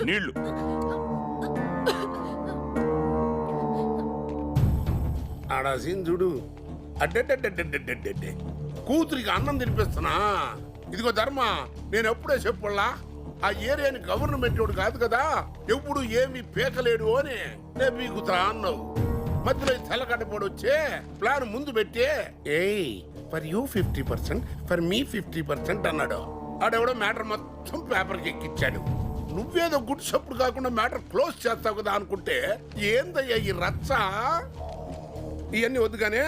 నీళ్లు. ఆడా సింధుడు అడ్డెడ్డెడ్డెడ్డెడ్డెడ్డెడ్డే కూతురికి అన్నం తినిపిస్తున్నా. ఇదిగో ధర్మ, నేను ఎప్పుడే చెప్పుల్లా ఆ ఏరియాని గవర్నమెంట్ వాడు కాదు కదా, ఎప్పుడు ఏమి పీకలేడు అని నేను పీకుతా అన్నావు. మధ్యలో తెల్లగడ్డపోడు వచ్చే ప్లాన్ ముందు పెట్టి ఏయ్ ఫర్ యూ 50%, ఫర్ మీ 50% అన్నాడు. ఆడెవడో మ్యాటర్ మొత్తం పేపర్కి ఎక్కిచ్చాడు. నువ్వేదో గుడ్ సప్పుడు కాకుండా మ్యాటర్ క్లోజ్ చేస్తావు కదా అనుకుంటే ఏందయ్యా ఈ రచ్చ? ఇవన్నీ వద్దుగానే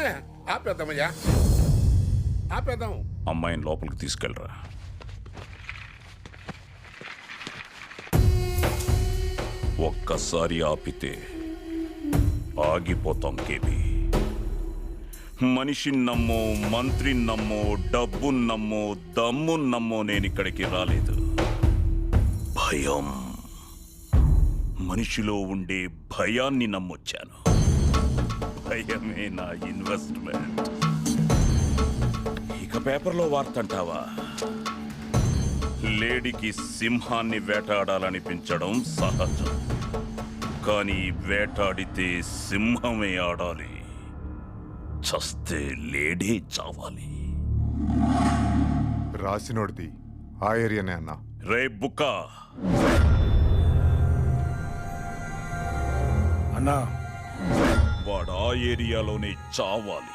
ఆపేద్దామయ్యా, ఆపేద్దాం. అమ్మాయిని లోపలికి తీసుకెళ్ళరా. ఒక్కసారి ఆపితే ఆగిపోతాం కేబీ. మనిషిని నమ్మో, మంత్రిని నమ్మో, డబ్బుని నమ్మో, దమ్ముని నమ్మో నేనిక్కడికి రాలేదు. భయం, మనిషిలో ఉండే భయాన్ని నమ్మొచ్చాను. భయమే నా ఇన్వెస్ట్మెంట్. ఇక పేపర్లో వార్త అంటావా? లేడీకి సింహాన్ని వేటాడాలనిపించడం సహజం, కానీ వేటాడితే సింహమే ఆడాలి, చస్తే లేడీ చావాలి. రాసినోడిది ఆ ఏరియానే అన్నా. రే బుక్క అన్నా, వాడు ఆ ఏరియాలోనే చావాలి.